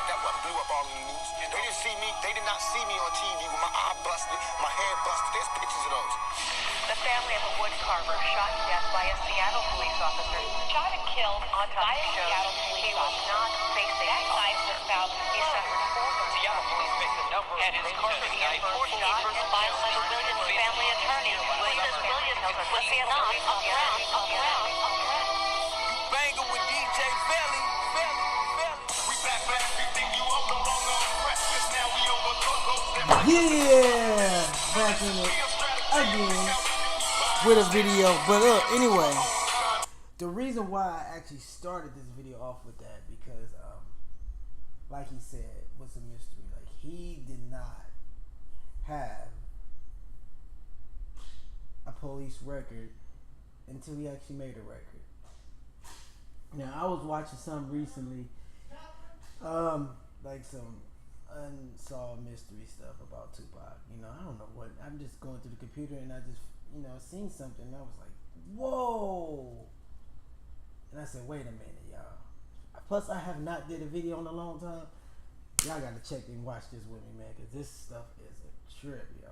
That wasn't blew up all in the news. They didn't see me. They did not see me on TV with my eye busted, my head busted. There's pictures of those. The family of a wood carver shot to death by a Seattle police officer. Shot and killed on autopsy shows he was not facing. That knife was found. He suffered 4 guns. Seattle police faced a number of His corpse began for shot and filed by Williams' family attorney. Williams was enough around. Banger with DJ Felly. We back for everything you owe. No longer oppressed. 'Cause now we overlook those that Yeah, back in it again with a video. But anyway, the reason why I actually started this video off with that because, like he said, was a mystery. Like he did not have a police record until he actually made a record. Now I was watching some recently, like some unsolved mystery stuff about Tupac. You know, I don't know what. I'm just going through the computer and I just, seen something and I was like, whoa. And I said, wait a minute, y'all. Plus, I have not did a video in a long time. Y'all gotta check and watch this with me, man, because this stuff is a trip, yo.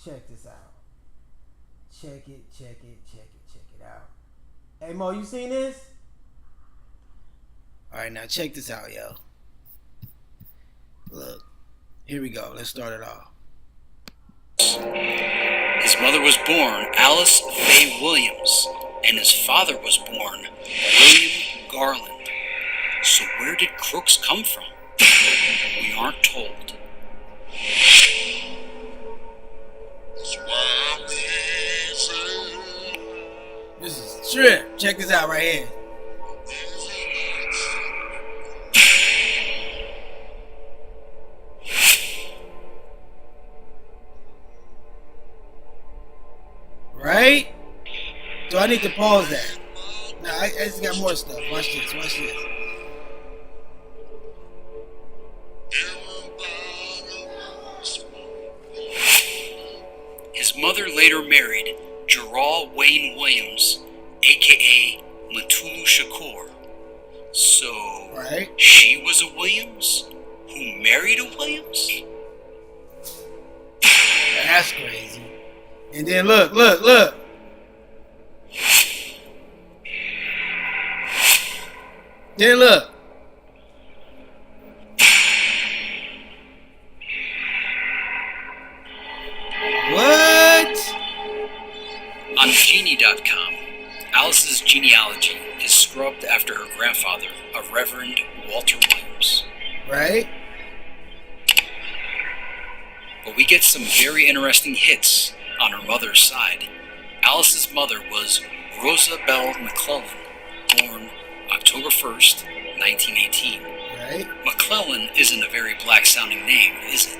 Check this out. Check it out. Hey, Mo, you seen this? All right, now check this out, yo. Look, here we go. Let's start it off. His mother was born Alice Faye Williams, and his father was born William Garland. So where did Crooks come from? We aren't told. This is a trip. Check this out right here. Right? Do I need to pause that? No, I just got more stuff. Watch this. His mother later married Gerald Wayne Williams, aka Matulu Shakur. So, right? She was a Williams who married a Williams? That's crazy. And then look. Then look. What? On Genie.com, Alice's genealogy is scrubbed after her grandfather, a Reverend Walter Williams. Right? But we get some very interesting hits on her mother's side. Alice's mother was Rosa Bell McClellan, born October 1st, 1918. Right? McClellan isn't a very black-sounding name, is it?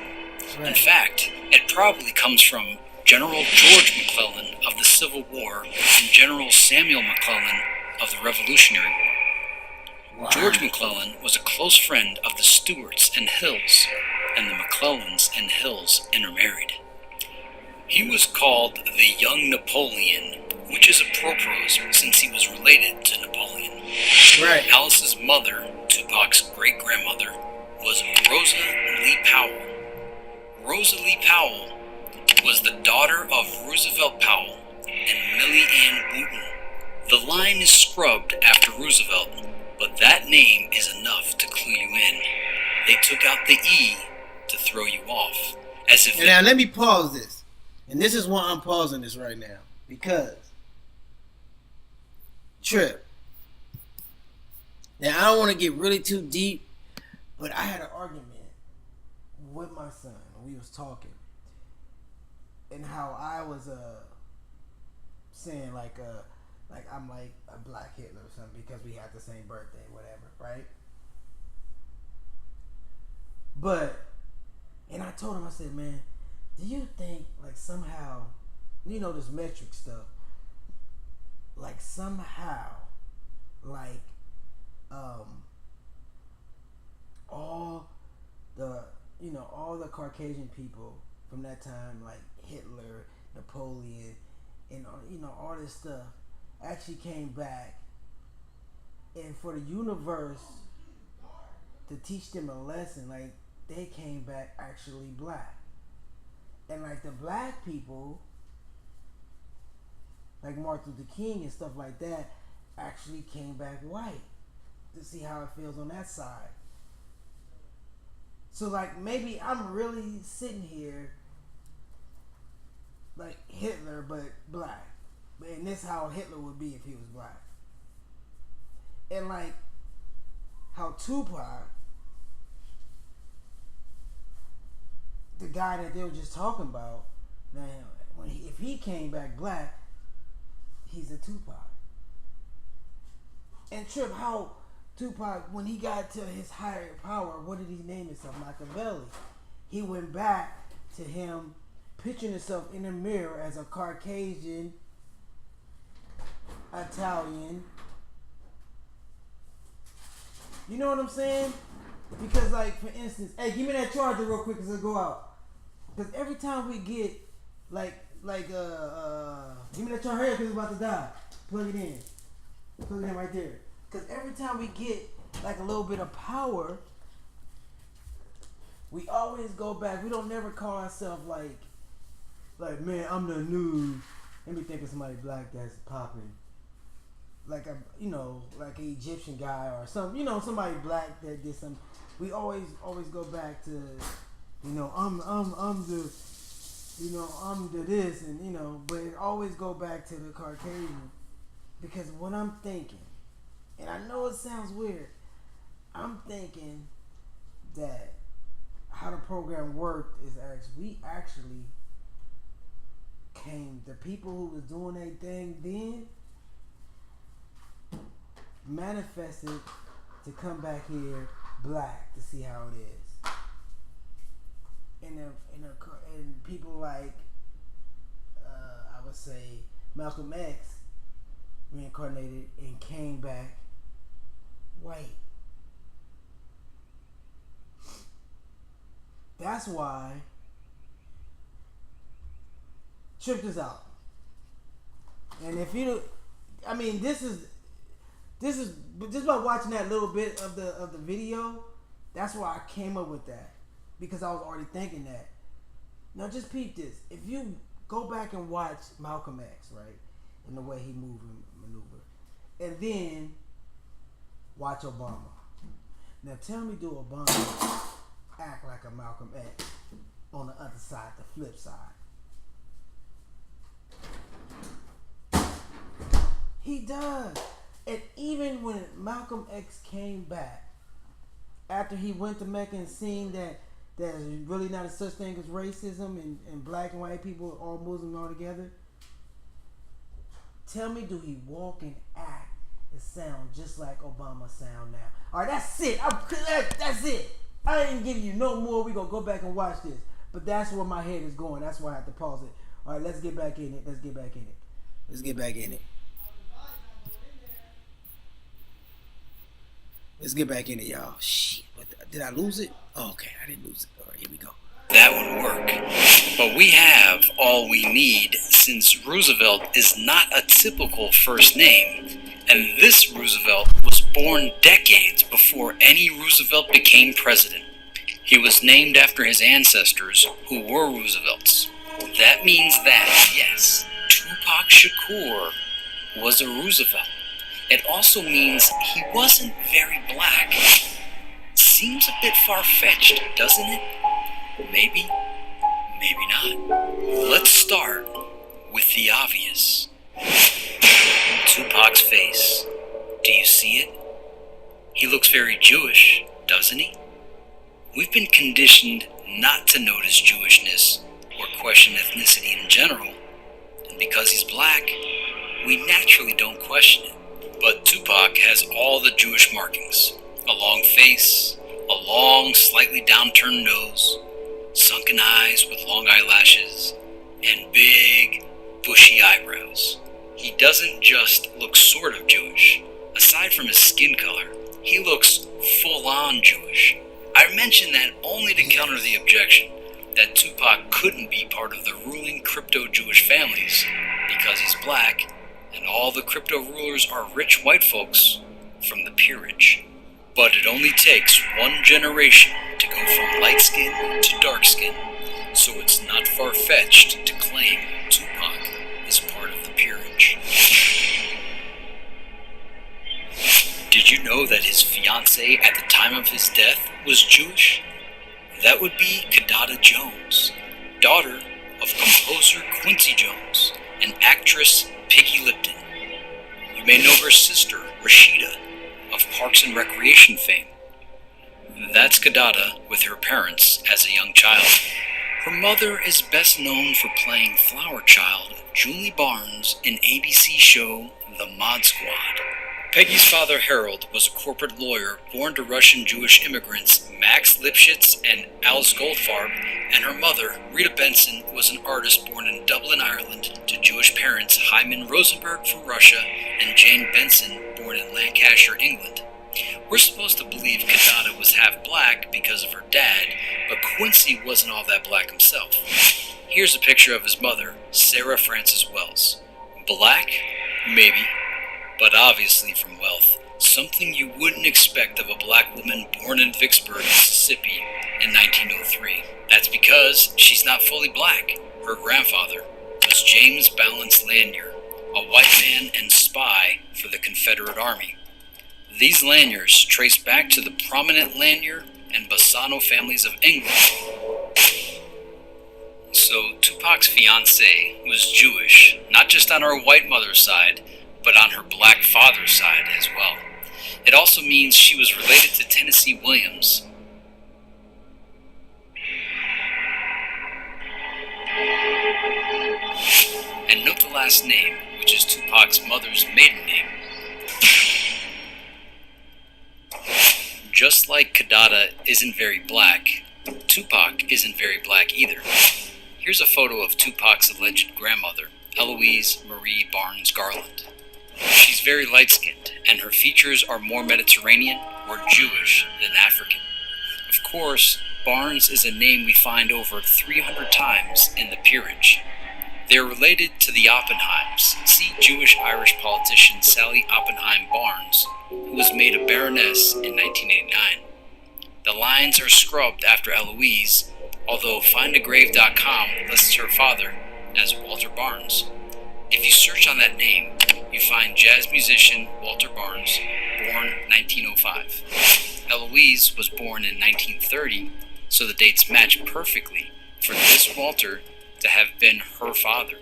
Right. In fact, it probably comes from General George McClellan of the Civil War and General Samuel McClellan of the Revolutionary War. Wow. George McClellan was a close friend of the Stuarts and Hills, and the McClellans and Hills intermarried. He was called the Young Napoleon, which is appropriate since he was related to Napoleon. Right. Alice's mother, Tupac's great-grandmother, was Rosa Lee Powell. Rosa Lee Powell was the daughter of Roosevelt Powell and Millie Ann Wooten. The line is scrubbed after Roosevelt, but that name is enough to clue you in. They took out the E to throw you off, as if... Now let me pause this. And this is why I'm pausing this right now. Because Trip. Now I don't want to get really too deep, but I had an argument with my son. We was talking. And how I was saying like I'm like a black Hitler or something because we had the same birthday, whatever, right? But and I told him, I said, man, do you think like somehow, this metric stuff, like somehow, like all the Caucasian people from that time, like Hitler, Napoleon, and all this stuff, actually came back, and for the universe to teach them a lesson. Like, they came back actually black. And like the black people, like Martin Luther King and stuff like that, actually came back white to see how it feels on that side. So like maybe I'm really sitting here like Hitler but black. And this is how Hitler would be if he was black. And like how Tupac, the guy that they were just talking about, now if he came back black, he's a Tupac. And Trip, how Tupac, when he got to his higher power, what did he name himself? Machiavelli. He went back to him picturing himself in the mirror as a Caucasian, Italian. You know what I'm saying? Because like, for instance, hey, give me that charger real quick because it'll go out. Because every time we get, give me that charger here because it's about to die. Plug it in. Plug it in right there. Because every time we get like a little bit of power, we always go back. We don't never call ourselves like, man, I'm the new. Let me think of somebody black that's popping. Like a, like an Egyptian guy or some, somebody black that did some. We always go back to, I'm the this and but it always go back to the Caucasian, because what I'm thinking, and I know it sounds weird, I'm thinking that how the program worked is we actually came, the people who was doing their thing then manifested to come back here black to see how it is. And people like I would say Malcolm X reincarnated and came back white. That's why, check this out. And if you, this is just by watching that little bit of the video. That's why I came up with that, because I was already thinking that. Now just peep this. If you go back and watch Malcolm X, right, and the way he moved and maneuvered, and then watch Obama. Now tell me, do Obama act like a Malcolm X on the other side, the flip side? He does. And even when Malcolm X came back, after he went to Mecca and seen that there's really not a such thing as racism and black and white people, all Muslims all together, tell me, do he walk and act and sound just like Obama sound now? Alright, that's it. That's it. I ain't giving you no more. We're going to go back and watch this. But that's where my head is going. That's why I have to pause it. Alright, let's get back in it. Let's get back in it, y'all. Shit, did I lose it? Oh, okay, I didn't lose it. All right, here we go. That would work. But we have all we need, since Roosevelt is not a typical first name, and this Roosevelt was born decades before any Roosevelt became president. He was named after his ancestors, who were Roosevelts. That means that, yes, Tupac Shakur was a Roosevelt. It also means he wasn't very black. Seems a bit far-fetched, doesn't it? Maybe, maybe not. Let's start with the obvious. Tupac's face. Do you see it? He looks very Jewish, doesn't he? We've been conditioned not to notice Jewishness or question ethnicity in general, and because he's black, we naturally don't question it. But Tupac has all the Jewish markings. A long face, a long, slightly downturned nose, sunken eyes with long eyelashes, and big, bushy eyebrows. He doesn't just look sort of Jewish. Aside from his skin color, he looks full-on Jewish. I mention that only to counter the objection that Tupac couldn't be part of the ruling crypto-Jewish families because he's black, and all the crypto rulers are rich white folks from the peerage. But it only takes one generation to go from light skin to dark skin, so it's not far-fetched to claim Tupac is part of the peerage. Did you know that his fiancée at the time of his death was Jewish? That would be Kidada Jones, daughter of composer Quincy Jones and actress Peggy Lipton. You may know her sister, Rashida, of Parks and Recreation fame. That's Kidada with her parents as a young child. Her mother is best known for playing flower child Julie Barnes in ABC show The Mod Squad. Peggy's father, Harold, was a corporate lawyer born to Russian Jewish immigrants Max Lipschitz and Alice Goldfarb, and her mother, Rita Benson, was an artist born in Dublin, Ireland, to Jewish parents Hyman Rosenberg from Russia and Jane Benson, born in Lancashire, England. We're supposed to believe Kidada was half black because of her dad, but Quincy wasn't all that black himself. Here's a picture of his mother, Sarah Frances Wells. Black? Maybe. But obviously from wealth, something you wouldn't expect of a black woman born in Vicksburg, Mississippi in 1903. That's because she's not fully black. Her grandfather was James Balance Lanier, a white man and spy for the Confederate Army. These Laniers trace back to the prominent Lanier and Bassano families of England. So Tupac's fiancée was Jewish, not just on her white mother's side, but on her black father's side as well. It also means she was related to Tennessee Williams. And note the last name, which is Tupac's mother's maiden name. Just like Kidada isn't very black, Tupac isn't very black either. Here's a photo of Tupac's alleged grandmother, Eloise Marie Barnes Garland. She's very light-skinned, and her features are more Mediterranean or Jewish than African. Of course, Barnes is a name we find over 300 times in the peerage. They're related to the Oppenheims. See Jewish-Irish politician Sally Oppenheim Barnes, who was made a baroness in 1989. The lines are scrubbed after Eloise, although findagrave.com lists her father as Walter Barnes. If you search on that name, you find jazz musician Walter Barnes, born 1905. Eloise was born in 1930, so the dates match perfectly for this Walter to have been her father.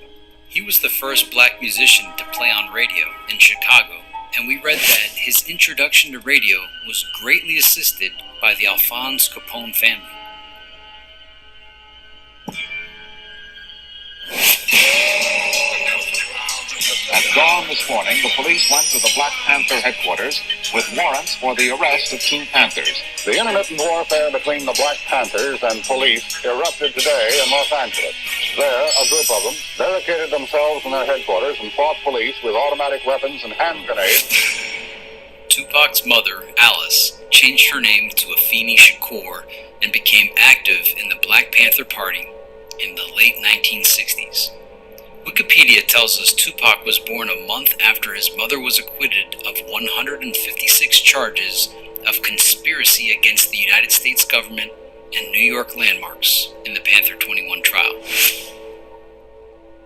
He was the first black musician to play on radio in Chicago, and we read that his introduction to radio was greatly assisted by the Alphonse Capone family. At dawn this morning, the police went to the Black Panther headquarters with warrants for the arrest of 2 Panthers. The intermittent warfare between the Black Panthers and police erupted today in Los Angeles. There, a group of them barricaded themselves in their headquarters and fought police with automatic weapons and hand grenades. Tupac's mother, Alice, changed her name to Afeni Shakur and became active in the Black Panther Party in the late 1960s. Wikipedia tells us Tupac was born a month after his mother was acquitted of 156 charges of conspiracy against the United States government and New York landmarks in the Panther 21 trial.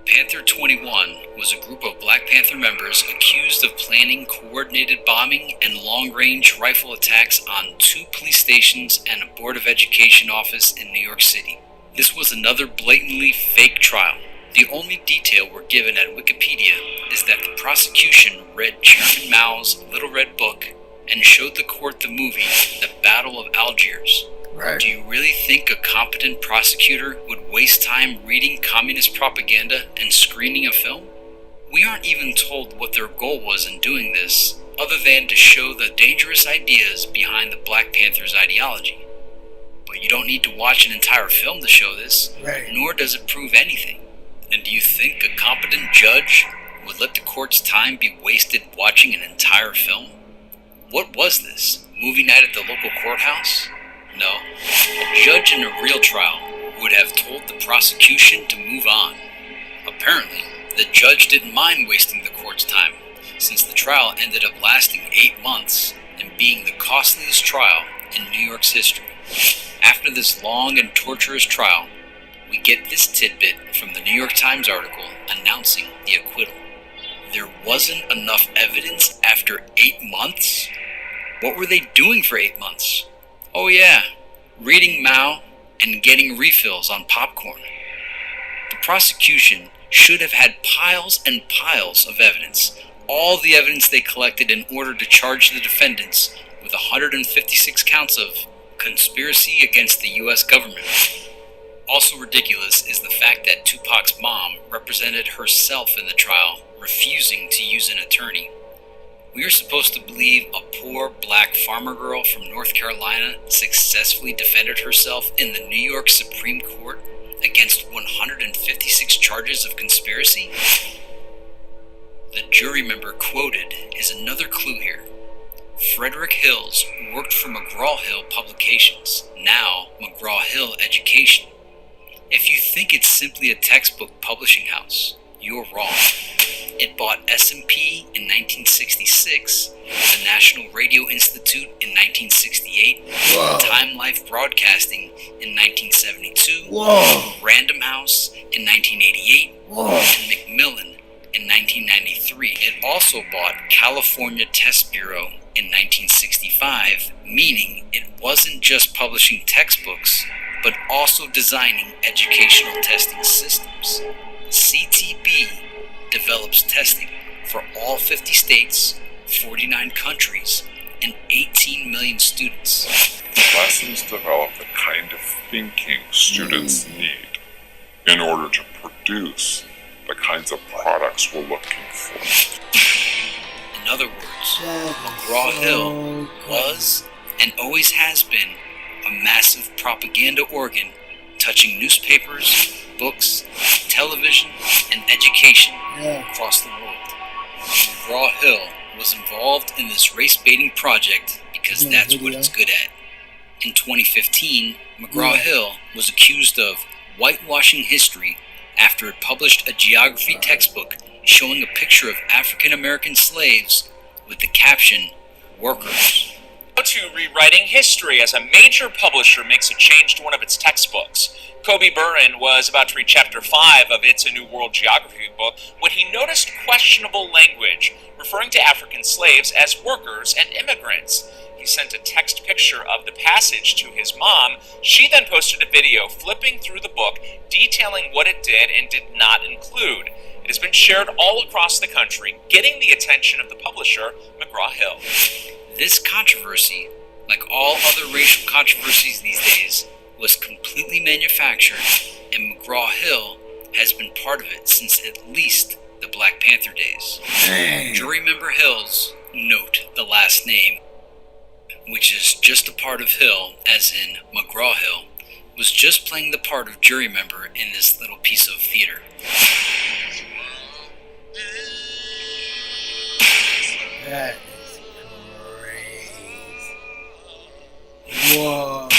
Panther 21 was a group of Black Panther members accused of planning coordinated bombing and long-range rifle attacks on 2 police stations and a Board of Education office in New York City. This was another blatantly fake trial. The only detail we're given at Wikipedia is that the prosecution read Chairman Mao's Little Red Book and showed the court the movie The Battle of Algiers. Right. Do you really think a competent prosecutor would waste time reading communist propaganda and screening a film? We aren't even told what their goal was in doing this, other than to show the dangerous ideas behind the Black Panthers' ideology. But you don't need to watch an entire film to show this, Right. nor does it prove anything. And do you think a competent judge would let the court's time be wasted watching an entire film? What was this? Movie night at the local courthouse? No. A judge in a real trial would have told the prosecution to move on. Apparently, the judge didn't mind wasting the court's time, since the trial ended up lasting 8 months and being the costliest trial in New York's history. After this long and torturous trial, we get this tidbit from the New York Times article announcing the acquittal. There wasn't enough evidence after 8 months? What were they doing for 8 months? Oh yeah, reading Mao and getting refills on popcorn. The prosecution should have had piles and piles of evidence, all the evidence they collected in order to charge the defendants with 156 counts of conspiracy against the U.S. government. Also ridiculous is the fact that Tupac's mom represented herself in the trial, refusing to use an attorney. We are supposed to believe a poor black farmer girl from North Carolina successfully defended herself in the New York Supreme Court against 156 charges of conspiracy? The jury member quoted is another clue here. Frederick Hills worked for McGraw-Hill Publications, now McGraw-Hill Education. If you think it's simply a textbook publishing house, you're wrong. It bought S&P in 1966, the National Radio Institute in 1968, Time Life Broadcasting in 1972, Random House in 1988, and Macmillan in 1993. It also bought California Test Bureau in 1965, meaning it wasn't just publishing textbooks, but also designing educational testing systems. CTB develops testing for all 50 states, 49 countries, and 18 million students. Lessons develop the kind of thinking students need in order to produce the kinds of products we're looking for. In other words, McGraw-Hill was and always has been a massive propaganda organ touching newspapers, books, television, and education across the world. McGraw-Hill was involved in this race-baiting project because that's what it's good at. In 2015, McGraw-Hill was accused of whitewashing history after it published a geography textbook showing a picture of African-American slaves with the caption, "Workers." To rewriting history as a major publisher makes a change to one of its textbooks. Kobe Burin was about to read chapter 5 of It's a New World Geography book when he noticed questionable language, referring to African slaves as workers and immigrants. He sent a text picture of the passage to his mom. She then posted a video flipping through the book, detailing what it did and did not include. It has been shared all across the country, getting the attention of the publisher, McGraw-Hill. This controversy, like all other racial controversies these days, was completely manufactured, and McGraw-Hill has been part of it since at least the Black Panther days. Jury member Hills, note the last name, which is just a part of Hill, as in McGraw-Hill, was just playing the part of jury member in this little piece of theater. That Whoa.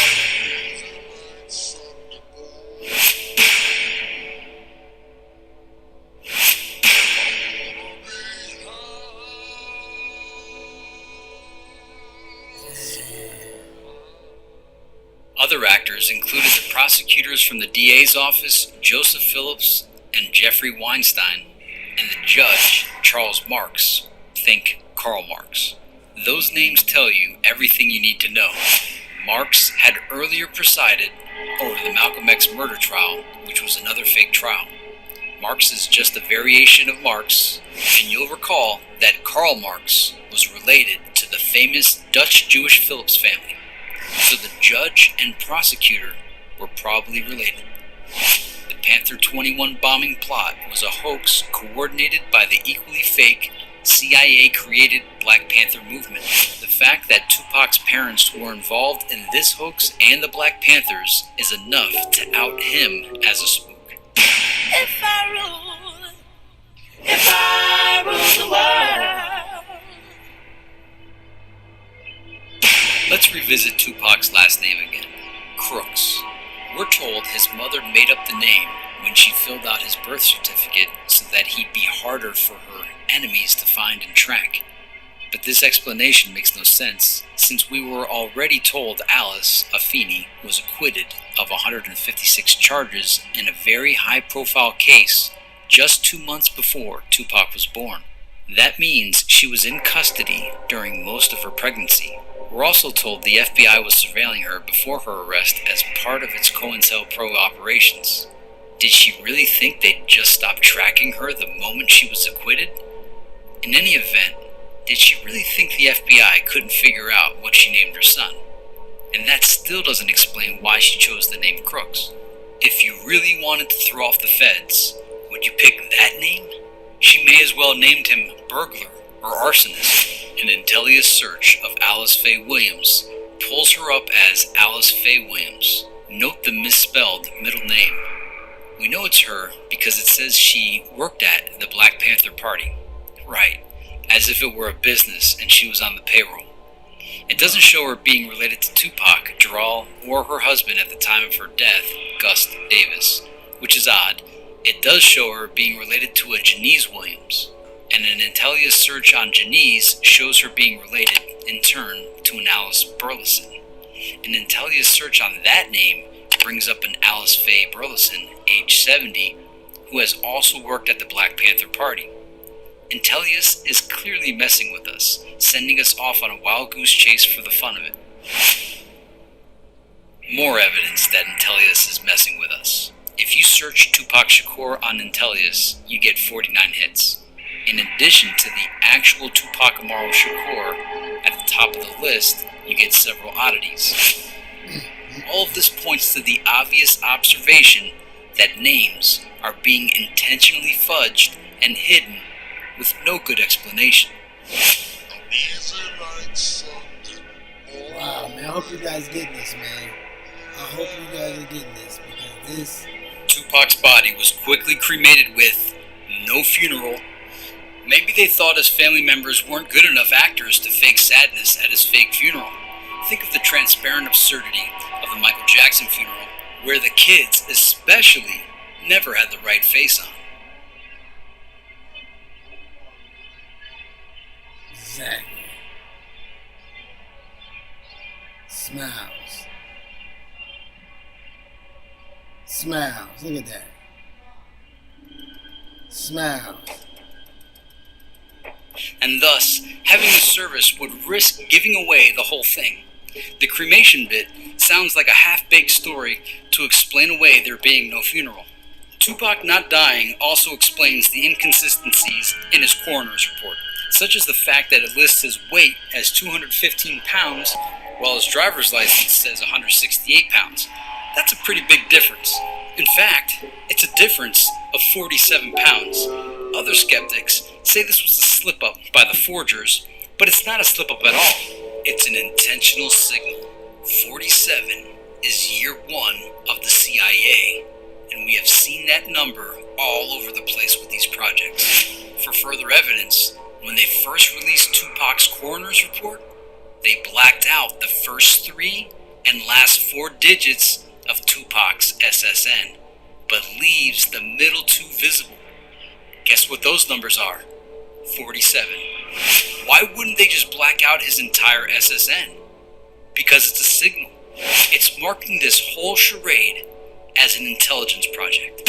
Other actors included the prosecutors from the DA's office, Joseph Phillips and Jeffrey Weinstein, and the judge, Charles Marks. Think Karl Marx. Those names tell you everything you need to know. Marx had earlier presided over the Malcolm X murder trial, which was another fake trial. Marx is just a variation of Marx, and you'll recall that Karl Marx was related to the famous Dutch Jewish Phillips family, so the judge and prosecutor were probably related. The Panther 21 bombing plot was a hoax coordinated by the equally fake CIA-created Black Panther movement. The fact that Tupac's parents were involved in this hoax and the Black Panthers is enough to out him as a spook. If I rule the world. Let's revisit Tupac's last name again, Crooks. We're told his mother made up the name when she filled out his birth certificate so that he'd be harder for her enemies to find and track. But this explanation makes no sense, since we were already told Alice Affini was acquitted of 156 charges in a very high-profile case just 2 months before Tupac was born. That means she was in custody during most of her pregnancy. We're also told the FBI was surveilling her before her arrest as part of its COINTELPRO operations. Did she really think they'd just stop tracking her the moment she was acquitted? In any event, did she really think the FBI couldn't figure out what she named her son? And that still doesn't explain why she chose the name Crooks. If you really wanted to throw off the feds, would you pick that name? She may as well named him Burglar or Arsonist. An Intellius search of Alice Faye Williams pulls her up as Alice Faye Williams. Note the misspelled middle name. We know it's her because it says she worked at the Black Panther Party. Right, as if it were a business and she was on the payroll. It doesn't show her being related to Tupac, Jarrell, or her husband at the time of her death, Gus Davis, which is odd. It does show her being related to a Janice Williams, and an Intellius search on Janice shows her being related, in turn, to an Alice Burleson. An Intellius search on that name brings up an Alice Faye Burleson, age 70, who has also worked at the Black Panther Party. Intellius is clearly messing with us, sending us off on a wild goose chase for the fun of it. More evidence that Intellius is messing with us. If you search Tupac Shakur on Intellius, you get 49 hits. In addition to the actual Tupac Amaru Shakur at the top of the list, you get several oddities. All of this points to the obvious observation that names are being intentionally fudged and hidden with no good explanation. Wow, man, I hope you guys get this, man. I hope you guys are getting this, because this... Tupac's body was quickly cremated with no funeral. Maybe they thought his family members weren't good enough actors to fake sadness at his fake funeral. Think of the transparent absurdity of the Michael Jackson funeral, where the kids, especially, never had the right face on. Exactly. Smiles. Smiles. Look at that. Smiles. And thus, having the service would risk giving away the whole thing. The cremation bit sounds like a half-baked story to explain away there being no funeral. Tupac not dying also explains the inconsistencies in his coroner's report, such as the fact that it lists his weight as 215 pounds, while his driver's license says 168 pounds. That's a pretty big difference. In fact, it's a difference of 47 pounds. Other skeptics say this was a slip-up by the forgers, but it's not a slip-up at all. It's an intentional signal. 47 is year one of the CIA, and we have seen that number all over the place with these projects. For further evidence, when they first released Tupac's coroner's report, they blacked out the first 3 and last 4 digits of Tupac's SSN, but leaves the middle 2 visible. Guess what those numbers are? 47. Why wouldn't they just black out his entire SSN? Because it's a signal. It's marking this whole charade as an intelligence project.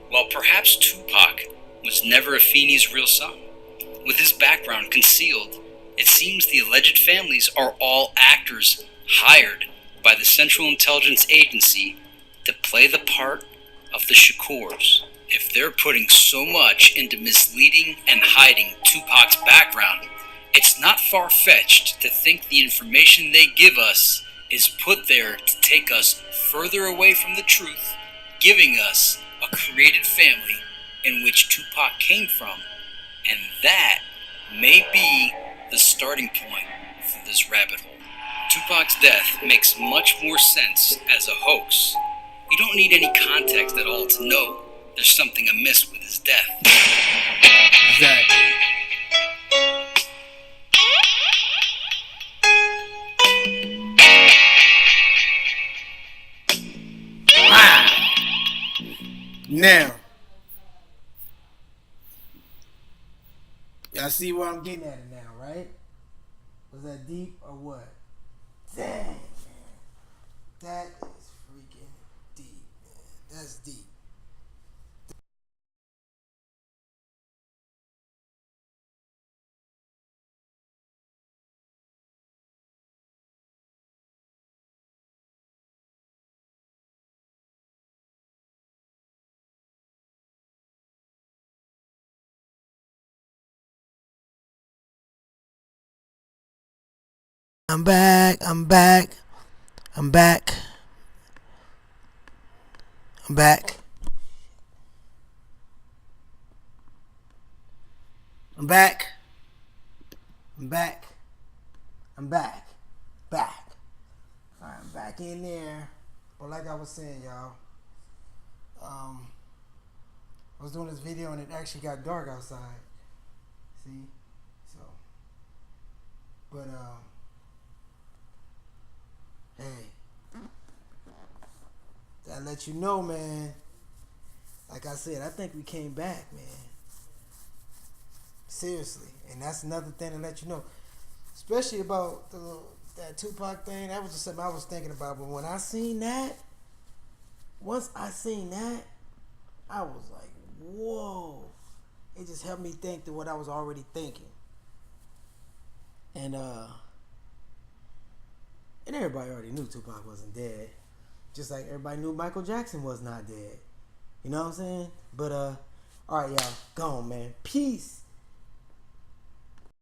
While perhaps Tupac was never Affini's real son, with his background concealed, it seems the alleged families are all actors hired by the Central Intelligence Agency to play the part of the Shakurs. If they're putting so much into misleading and hiding Tupac's background, it's not far-fetched to think the information they give us is put there to take us further away from the truth, giving us a created family in which Tupac came from, and that may be the starting point for this rabbit hole. Tupac's death makes much more sense as a hoax. You don't need any context at all to know there's something amiss with his death. Exactly. Wow. Now, Y'all see where I'm getting at it now, right? Was that deep or what? Dang, man. That is freaking deep, man. That's deep. I'm back. I'm back. I'm back. I'm back. I'm back. I'm back. I'm back. Back. Alright, I'm back in there. But like I was saying, y'all, I was doing this video and it actually got dark outside. See? So, but hey, gotta let you know, man. Like I said, I think we came back, man. Seriously. And that's another thing to let you know. Especially about that Tupac thing. That was just something I was thinking about. But when I seen that, once I seen that, I was like, whoa. It just helped me think to what I was already thinking. And everybody already knew Tupac wasn't dead. Just like everybody knew Michael Jackson was not dead. You know what I'm saying? But alright, y'all, gone, man. Peace.